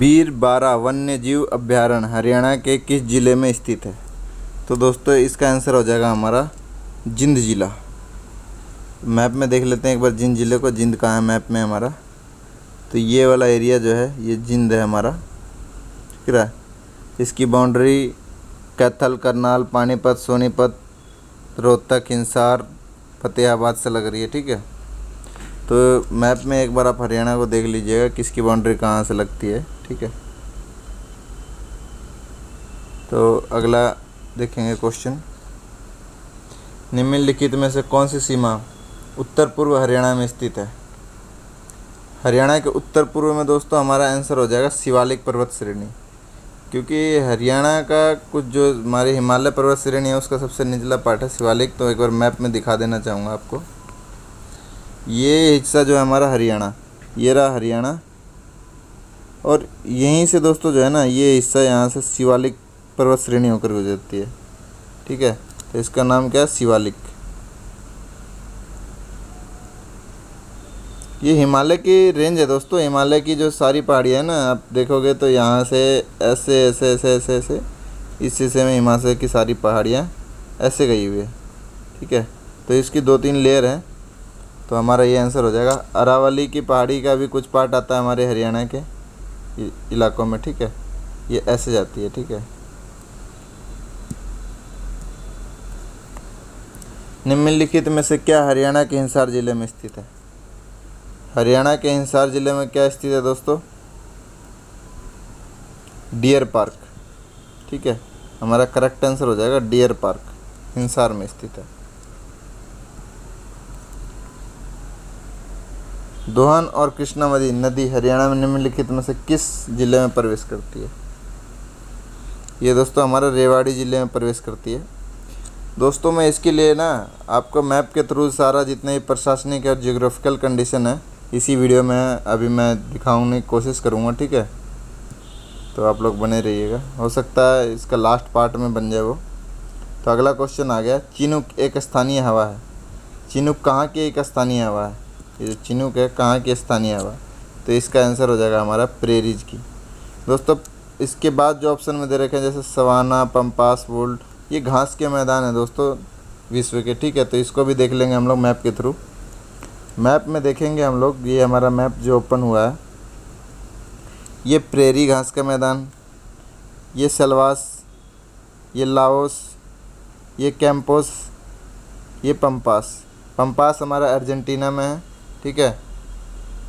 बीर बारा वन्य जीव अभयारण्य हरियाणा के किस ज़िले में स्थित है? तो दोस्तों इसका आंसर हो जाएगा हमारा जिंद ज़िला। मैप में देख लेते हैं एक बार जिंद ज़िले को। जिंद कहाँ है मैप में हमारा? तो ये वाला एरिया जो है ये जिंद है हमारा, ठीक है। इसकी बाउंड्री कैथल, करनाल, पानीपत, सोनीपत, रोहतक, हिसार, फतेहाबाद से लग रही है, ठीक है। तो मैप में एक बार आप हरियाणा को देख लीजिएगा किसकी बाउंड्री कहाँ से लगती है, ठीक है। तो अगला देखेंगे क्वेश्चन, निम्नलिखित में से कौन सी सीमा उत्तर पूर्व हरियाणा में स्थित है? हरियाणा के उत्तर पूर्व में दोस्तों हमारा आंसर हो जाएगा शिवालिक पर्वत श्रेणी, क्योंकि हरियाणा का कुछ जो हमारी हिमालय पर्वत श्रेणी है उसका सबसे निचला पार्ट है शिवालिक। तो एक बार मैप में दिखा देना चाहूँगा आपको। ये हिस्सा जो है हमारा हरियाणा, ये रहा हरियाणा, और यहीं से दोस्तों जो है ना ये हिस्सा यहाँ से शिवालिक पर्वत श्रेणी होकर गुजरती है, ठीक है। तो इसका नाम क्या है? शिवालिक। ये हिमालय की रेंज है दोस्तों। हिमालय की जो सारी पहाड़ियाँ हैं ना, आप देखोगे तो यहाँ से ऐसे ऐसे ऐसे ऐसे ऐसे इस हिस्से में हिमालय की सारी पहाड़ियाँ ऐसे गई हुई है, ठीक है। तो इसकी 2-3 लेयर हैं। तो हमारा ये आंसर हो जाएगा। अरावली की पहाड़ी का भी कुछ पार्ट आता है हमारे हरियाणा के इलाकों में, ठीक है। ये ऐसे जाती है, ठीक है। निम्नलिखित में से क्या हरियाणा के हिसार जिले में स्थित है? हरियाणा के हिसार जिले में क्या स्थित है दोस्तों? डियर पार्क, ठीक है। हमारा करेक्ट आंसर हो जाएगा डियर पार्क, हिसार में स्थित है। दोहन और कृष्णावती नदी हरियाणा में निम्नलिखित में से किस जिले में प्रवेश करती है? ये दोस्तों हमारा रेवाड़ी ज़िले में प्रवेश करती है। दोस्तों मैं इसके लिए ना आपको मैप के थ्रू सारा जितने प्रशासनिक और जियोग्राफिकल कंडीशन है इसी वीडियो में अभी मैं दिखाने की कोशिश करूँगा, ठीक है। तो आप लोग बने रहिएगा, हो सकता है इसका लास्ट पार्ट में बन जाए वो। तो अगला क्वेश्चन आ गया, चिनूक एक स्थानीय हवा है। चिनूक कहाँ की एक स्थानीय हवा है? ये जो चिनूक है कहाँ की स्थानीय हवा? तो इसका आंसर हो जाएगा हमारा प्रेरीज की। दोस्तों इसके बाद जो ऑप्शन में दे रखे हैं जैसे सवाना, पंपास, वोल्ड, ये घास के मैदान है दोस्तों विश्व के, ठीक है। तो इसको भी देख लेंगे हम लोग मैप के थ्रू। मैप में देखेंगे हम लोग, ये हमारा मैप जो ओपन हुआ है, ये प्रेरी घास का मैदान, ये सलवास, ये लाओस, ये कैंपोस, ये पंपास। पंपास हमारा अर्जेंटीना में है, ठीक है।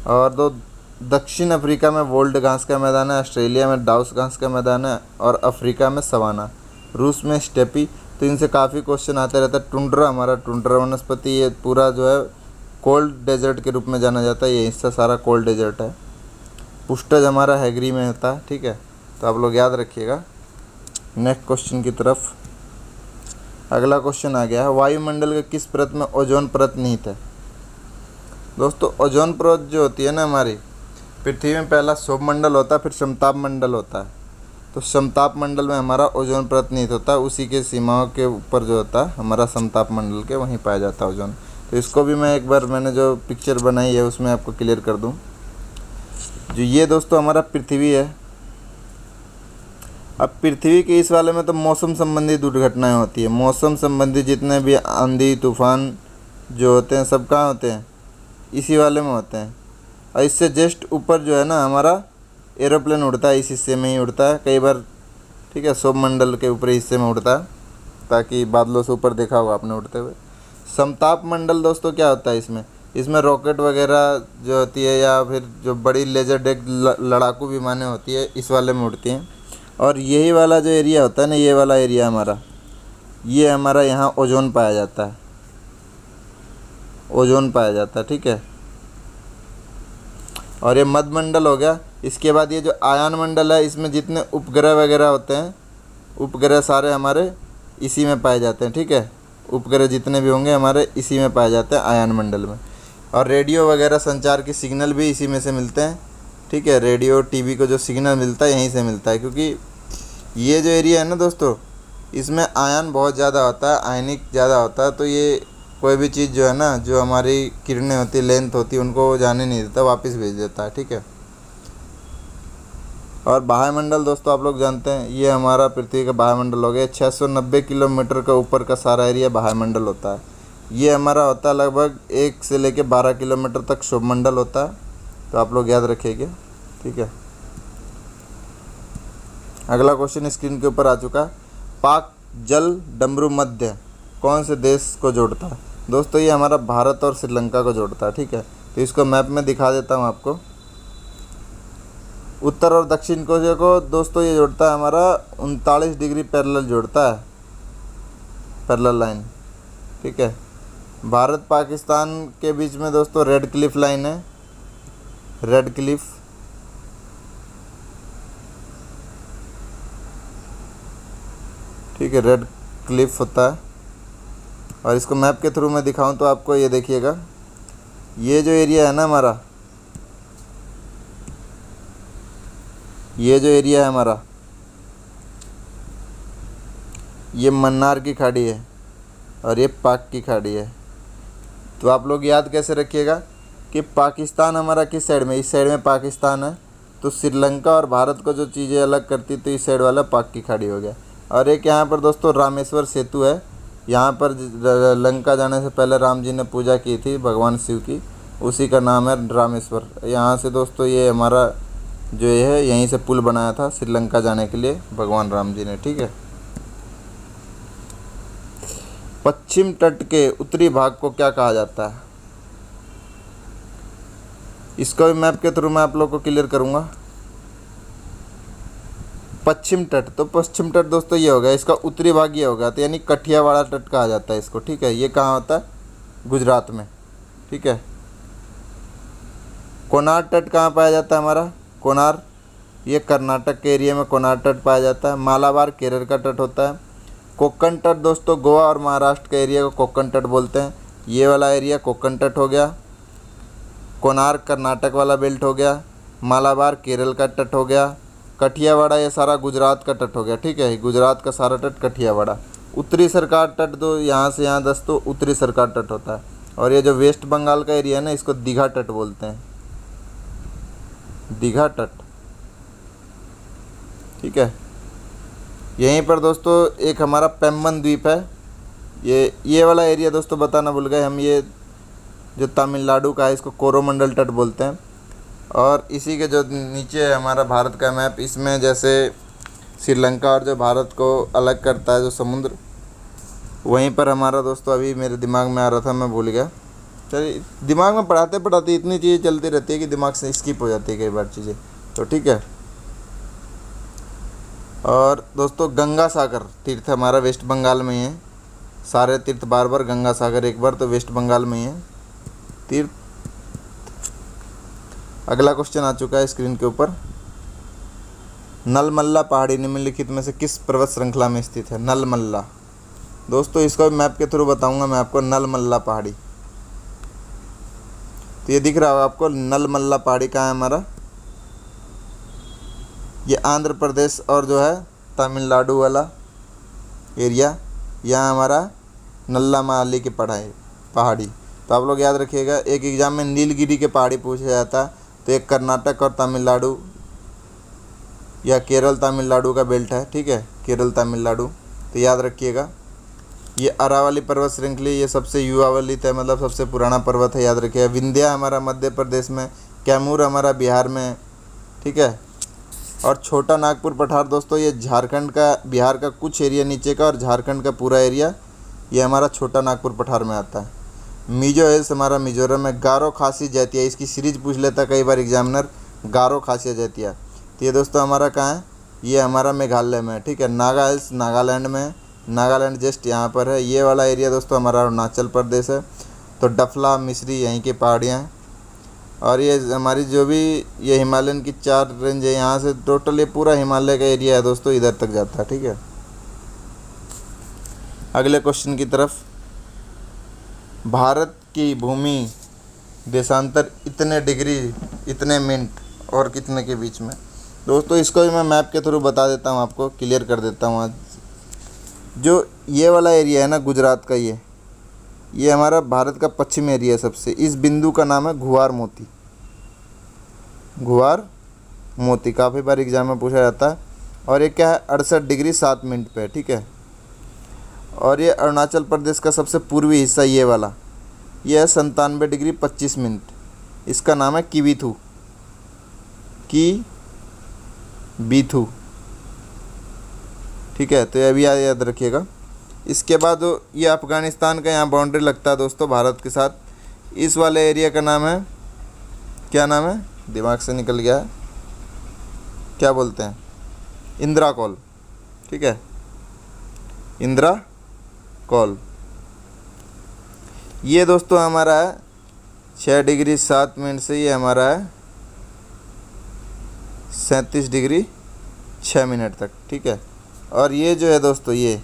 और दक्षिण अफ्रीका में वोल्ड घास का मैदान है, ऑस्ट्रेलिया में डाउस घास का मैदान है, और अफ्रीका में सवाना, रूस में स्टेपी। तो इनसे काफ़ी क्वेश्चन आते रहता है। टुंड्रा, हमारा टुंड्रा वनस्पति, ये पूरा जो है कोल्ड डेजर्ट के रूप में जाना जाता है। ये हिस्सा सारा कोल्ड डेजर्ट है। पुष्टज हमारा हैगरी में होता है, ठीक है। तो आप लोग याद रखिएगा। नेक्स्ट क्वेश्चन की तरफ। अगला क्वेश्चन आ गया है, वायुमंडल के किस परत में ओजोन परत निहित है? दोस्तों ओजोन परत जो होती है ना हमारी पृथ्वी में, पहला सौरमंडल होता है, फिर समताप मंडल होता है। तो समताप मंडल में हमारा ओजोन परत निहित होता है, उसी के सीमाओं के ऊपर जो होता है हमारा समताप मंडल के, वहीं पाया जाता है ओजोन। तो इसको भी मैं एक बार मैंने जो पिक्चर बनाई है उसमें आपको क्लियर कर दूं। जो ये दोस्तों हमारा पृथ्वी है। अब पृथ्वी के इस वाले में तो मौसम संबंधी दुर्घटनाएं होती है। मौसम संबंधी जितने भी आंधी तूफान जो होते हैं सब कहाँ होते हैं? इसी वाले में होते हैं। और इससे जस्ट ऊपर जो है ना हमारा एरोप्लेन उड़ता है, इस हिस्से में ही उड़ता है कई बार, ठीक है। सौरमंडल के ऊपरी हिस्से में उड़ता है, ताकि बादलों से ऊपर देखा होगा आपने उड़ते हुए। समताप मंडल दोस्तों क्या होता है इसमें रॉकेट वगैरह जो होती है, या फिर जो बड़ी लेजर डेक लड़ाकू विमानें होती है इस वाले में उड़ती हैं। और यही वाला जो एरिया होता है ना, ये वाला एरिया हमारा, ये हमारा यहाँ ओजोन पाया जाता है, ओजोन पाया जाता है, ठीक है। और ये मध्यमंडल हो गया। इसके बाद ये जो आयन मंडल है, इसमें जितने उपग्रह वगैरह होते हैं, उपग्रह सारे हमारे इसी में पाए जाते हैं, ठीक है। उपग्रह जितने भी होंगे हमारे इसी में पाए जाते हैं आयन मंडल में। और रेडियो वगैरह संचार की सिग्नल भी इसी में से मिलते हैं, ठीक है। रेडियो टीवी को जो सिग्नल मिलता है यहीं से मिलता है, क्योंकि ये जो एरिया है ना दोस्तों, इसमें आयन बहुत ज़्यादा होता है, आयनिक ज़्यादा होता है। तो ये कोई भी चीज़ जो है ना, जो हमारी किरणें होती है, लेंथ होती है, उनको जाने नहीं देता, वापस भेज देता है, ठीक है। और वायुमंडल दोस्तों आप लोग जानते हैं ये हमारा पृथ्वी का वायुमंडल हो गया। 690 किलोमीटर का ऊपर का सारा एरिया वायुमंडल होता है। ये हमारा होता है लगभग 1 से लेकर 12 किलोमीटर तक शुभमंडल होता है, तो आप लोग याद रखिएगा, ठीक है। अगला क्वेश्चन स्क्रीन के ऊपर आ चुका है। पाक जल डमरू मध्य कौन से देश को जोड़ता है? दोस्तों ये हमारा भारत और श्रीलंका को जोड़ता है, ठीक है। तो इसको मैप में दिखा देता हूँ आपको। उत्तर और दक्षिण कोरिया को दोस्तों ये जोड़ता है हमारा 39 डिग्री पैरेलल जोड़ता है, पैरेलल लाइन, ठीक है। भारत पाकिस्तान के बीच में दोस्तों रेड क्लिफ लाइन है, रेड क्लिफ, ठीक है, रेड क्लिफ होता है। और इसको मैप के थ्रू मैं दिखाऊं तो आपको ये देखिएगा, ये जो एरिया है ना हमारा, ये जो एरिया है हमारा, ये मन्नार की खाड़ी है और ये पाक की खाड़ी है। तो आप लोग याद कैसे रखिएगा कि पाकिस्तान हमारा किस साइड में, इस साइड में पाकिस्तान है, तो श्रीलंका और भारत को जो चीज़ें अलग करती तो इस साइड वाला पाक की खाड़ी हो गया। और एक यहाँ पर दोस्तों रामेश्वर सेतु है, यहाँ पर लंका जाने से पहले राम जी ने पूजा की थी भगवान शिव की, उसी का नाम है रामेश्वर। यहाँ से दोस्तों ये हमारा जो ये है यहीं से पुल बनाया था श्रीलंका जाने के लिए भगवान राम जी ने, ठीक है। पश्चिम तट के उत्तरी भाग को क्या कहा जाता है? इसको भी मैप के थ्रू मैं आप लोग को क्लियर करूँगा। पश्चिम तट, तो पश्चिम तट दोस्तों ये होगा, इसका उत्तरी भाग ये होगा, तो यानी कठियावाड़ा तट कहा जाता है इसको, ठीक है। ये कहाँ होता है? गुजरात में, ठीक है। कोनार तट कहाँ पाया जाता है हमारा? कोनार, ये कर्नाटक के एरिया में कोनार तट पाया जाता है। मालाबार केरल का तट होता है। कोक्कण तट दोस्तों गोवा और महाराष्ट्र के एरिया को कोक्कण तट बोलते हैं, ये वाला एरिया कोक्कण तट हो गया। कोनार कर्नाटक वाला बेल्ट हो गया। मालाबार केरल का तट हो गया। कठियावाड़ा ये सारा गुजरात का तट हो गया, ठीक है। गुजरात का सारा तट कठियावाड़ा। उत्तरी सरकार तट दो यहाँ से यहाँ दोस्तों उत्तरी सरकार तट होता है। और ये जो वेस्ट बंगाल का एरिया है ना, इसको दीघा तट बोलते हैं, दीघा तट, ठीक है। यहीं पर दोस्तों एक हमारा पैम्बन द्वीप है, ये वाला एरिया दोस्तों बताना भूल गए हम, ये जो तमिलनाडु का है इसको कोरोमंडल तट बोलते हैं। और इसी के जो नीचे है हमारा भारत का मैप, इसमें जैसे श्रीलंका और जो भारत को अलग करता है जो समुद्र, वहीं पर हमारा दोस्तों अभी मेरे दिमाग में आ रहा था, मैं भूल गया। चलिए, दिमाग में पढ़ाते पढ़ाते इतनी चीज़ें चलती रहती है कि दिमाग से स्किप हो जाती है कई बार चीज़ें, तो ठीक है। और दोस्तों गंगा सागर तीर्थ हमारा वेस्ट बंगाल में ही है। सारे तीर्थ बार बार, गंगा सागर एक बार, तो वेस्ट बंगाल में ही है तीर्थ। अगला क्वेश्चन आ चुका है स्क्रीन के ऊपर। नलमल्ला पहाड़ी निम्नलिखित में से किस पर्वत श्रृंखला में स्थित है? नलमल्ला दोस्तों इसको मैप के थ्रू बताऊंगा मैं आपको। नलमल्ला पहाड़ी, तो ये दिख रहा होगा आपको, नलमल्ला पहाड़ी कहाँ है हमारा? ये आंध्र प्रदेश और जो है तमिलनाडु वाला एरिया, यहाँ हमारा नल्लामाली की पहाड़ी। तो आप लोग याद रखिएगा, एक एग्ज़ाम में नीलगिरी के पहाड़ी पूछा जाता है, तो एक कर्नाटक और तमिलनाडु या केरल तमिलनाडु का बेल्ट है, ठीक है, केरल तमिलनाडु। तो याद रखिएगा, ये अरावली पर्वत श्रृंखला, ये सबसे युवा वाली है, मतलब सबसे पुराना पर्वत है, याद रखिएगा। विंध्या हमारा मध्य प्रदेश में, कैमूर हमारा बिहार में, ठीक है। और छोटा नागपुर पठार दोस्तों ये झारखंड का, बिहार का कुछ एरिया नीचे का और झारखंड का पूरा एरिया ये हमारा छोटा नागपुर पठार में आता है। मिजो हिल्स हमारा मिजोरम में। गारो खासी जैतिया, इसकी सीरीज पूछ लेता कई बार एग्जामिनर, गारो खासी जैतिया। तो ये दोस्तों हमारा कहाँ है? ये हमारा मेघालय में, ठीक है। नागा हिल्स नागालैंड में, नागालैंड जस्ट यहाँ पर है। ये वाला एरिया दोस्तों हमारा अरुणाचल प्रदेश है। तो डफला मिस्री यहीं की पहाड़ियाँ हैं। और ये हमारी जो भी ये हिमालयन की 4 रेंज है, यहाँ से टोटल ये पूरा हिमालय का एरिया है दोस्तों, इधर तक जाता है, ठीक है। अगले क्वेश्चन की तरफ। भारत की भूमि देशांतर इतने डिग्री इतने मिनट और कितने के बीच में? दोस्तों इसको भी मैं मैप के थ्रू बता देता हूँ, आपको क्लियर कर देता हूँ आज। जो ये वाला एरिया है ना गुजरात का, ये हमारा भारत का पश्चिम एरिया है सबसे। इस बिंदु का नाम है घुआर मोती, घुआर मोती, काफ़ी बार एग्जाम में पूछा जाता है। और ये क्या है, 68 डिग्री 7 मिनट पे, ठीक है। और ये अरुणाचल प्रदेश का सबसे पूर्वी हिस्सा ये वाला, ये है 97 डिग्री 25 मिनट। इसका नाम है किवीथू, किवीथू, ठीक है। तो ये भी याद रखिएगा। इसके बाद ये अफ़गानिस्तान का यहाँ बाउंड्री लगता है दोस्तों भारत के साथ। इस वाले एरिया का नाम है, क्या नाम है, दिमाग से निकल गया है, क्या बोलते हैं, इंदिरा कॉल, ठीक है, इंदिरा कॉल। ये दोस्तों हमारा है 6 डिग्री 7 मिनट से, ये हमारा है 37 डिग्री 6 मिनट तक, ठीक है। और ये जो है दोस्तों ये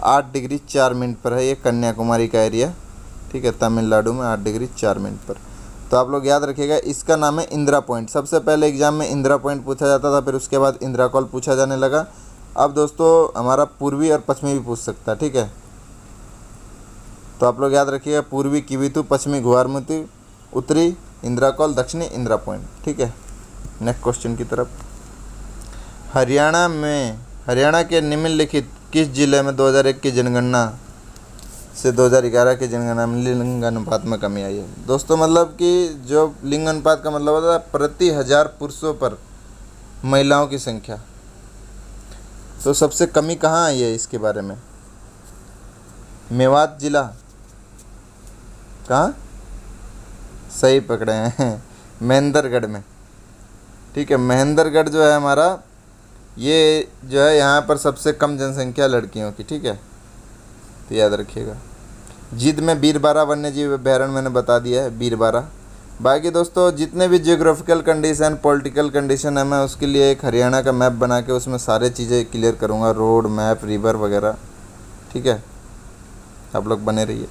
8 डिग्री 4 मिनट पर है, ये कन्याकुमारी का एरिया, ठीक है, तमिलनाडु में 8 डिग्री 4 मिनट पर। तो आप लोग याद रखिएगा, इसका नाम है इंदिरा पॉइंट। सबसे पहले एग्जाम में इंदिरा पॉइंट पूछा जाता था, फिर उसके बाद इंदिरा कॉल पूछा जाने लगा। अब दोस्तों हमारा पूर्वी और पश्चिमी भी पूछ सकता है, ठीक है। तो आप लोग याद रखिएगा, पूर्वी किवीथू, पश्चिमी गुवारमुती, उत्तरी इंदिरा कॉल, दक्षिणी इंदिरा पॉइंट, ठीक है। नेक्स्ट क्वेश्चन की तरफ। हरियाणा के निम्नलिखित किस जिले में 2001 की जनगणना से 2011 की जनगणना में लिंग अनुपात में कमी आई है? दोस्तों मतलब कि जो लिंग अनुपात का मतलब होता है प्रति 1000 पुरुषों पर महिलाओं की संख्या। तो सबसे कमी कहाँ आई है इसके बारे में? मेवात जिला, कहाँ, सही पकड़े हैं, महेंद्रगढ़ में, ठीक है। महेंद्रगढ़ जो है हमारा, ये जो है यहाँ पर सबसे कम जनसंख्या लड़कियों की, ठीक है। तो याद रखिएगा। जिद में बीरबारा वन्यजीव अभ्यारण्य मैंने बता दिया है, बीरबारा। बाकी दोस्तों जितने भी जियोग्राफिकल कंडीशन, पॉलिटिकल कंडीशन है, मैं उसके लिए एक हरियाणा का मैप बना के उसमें सारे चीज़ें क्लियर करूँगा, रोड मैप, रिवर वगैरह, ठीक है। आप लोग बने रहिए।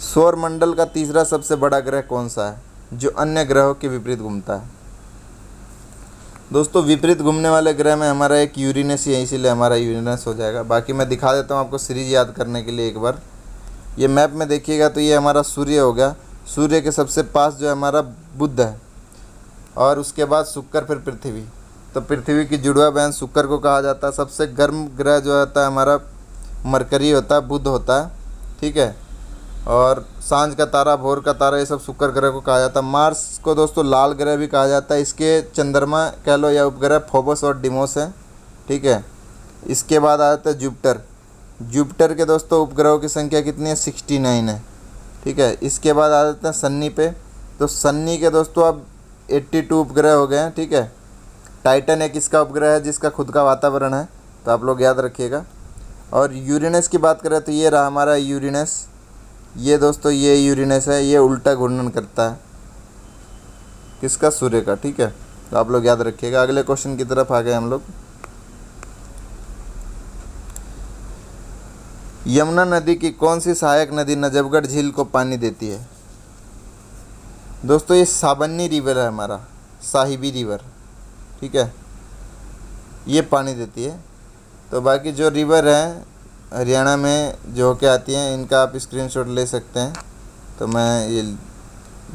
सौर मंडल का तीसरा सबसे बड़ा ग्रह कौन सा है जो अन्य ग्रहों के विपरीत घूमता है? दोस्तों विपरीत घूमने वाले ग्रह में हमारा एक यूरेनस ही है, इसीलिए हमारा यूरेनस हो जाएगा। बाकी मैं दिखा देता हूँ आपको सीरीज याद करने के लिए एक बार। ये मैप में देखिएगा तो ये हमारा सूर्य हो गया, सूर्य के सबसे पास जो है हमारा बुध है, और उसके बाद शुक्र, फिर पृथ्वी। तो पृथ्वी की जुड़वा बहन शुक्र को कहा जाता है। सबसे गर्म ग्रह जो होता है हमारा मरकरी होता है, बुध होता है, ठीक है। और सांझ का तारा, भोर का तारा, ये सब शुक्र ग्रह को कहा जाता है। मार्स को दोस्तों लाल ग्रह भी कहा जाता है। इसके चंद्रमा कह लो या उपग्रह फोबस और डिमोस है, ठीक है। इसके बाद आ जाता है जुपिटर। जुपिटर के दोस्तों उपग्रहों की संख्या कितनी है? 69 है, ठीक है। इसके बाद आ जाते हैं सन्नी पे। तो सन्नी के दोस्तों अब 82 उपग्रह हो गए हैं, ठीक है। टाइटन एक इसका उपग्रह है जिसका खुद का वातावरण है, तो आप लोग याद रखिएगा। और यूरेनस की बात करें तो ये रहा हमारा यूरेनस। ये दोस्तों ये यूरेनस है, ये उल्टा घूर्णन करता है, किसका? सूर्य का, ठीक है। तो आप लोग याद रखिएगा। अगले क्वेश्चन की तरफ आ गए हम लोग। यमुना नदी की कौन सी सहायक नदी नजफगढ़ झील को पानी देती है? दोस्तों ये साबनी रिवर है हमारा, साहिबी रिवर, ठीक है, ये पानी देती है। तो बाकी जो रिवर है हरियाणा में जो होके आती हैं, इनका आप स्क्रीनशॉट ले सकते हैं। तो मैं ये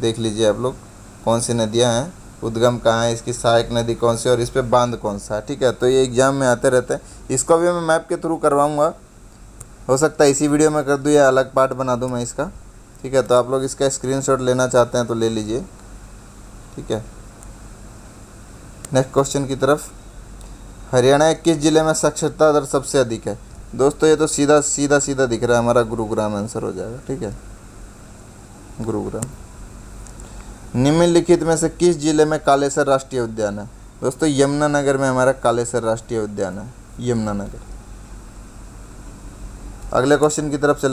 देख लीजिए आप लोग कौन सी नदियां हैं, उद्गम कहाँ है, इसकी सहायक नदी कौन सी और इस पे बांध कौन सा है, ठीक है। तो ये एग्जाम में आते रहते हैं। इसको भी मैं मैप के थ्रू करवाऊँगा, हो सकता है इसी वीडियो में कर दूँ या अलग पार्ट बना दूँ मैं इसका, ठीक है। तो आप लोग इसका स्क्रीनशॉट लेना चाहते हैं तो ले लीजिए, ठीक है। नेक्स्ट क्वेश्चन की तरफ। हरियाणा के किस जिले में साक्षरता दर सबसे अधिक है? दोस्तों ये तो सीधा सीधा दिख रहा है, हमारा गुरुग्राम आंसर हो जाएगा, ठीक है, गुरुग्राम। निम्नलिखित में से किस जिले में कालेसर राष्ट्रीय उद्यान है? दोस्तों यमुनानगर में हमारा कालेसर राष्ट्रीय उद्यान है, यमुनानगर। अगले क्वेश्चन की तरफ चल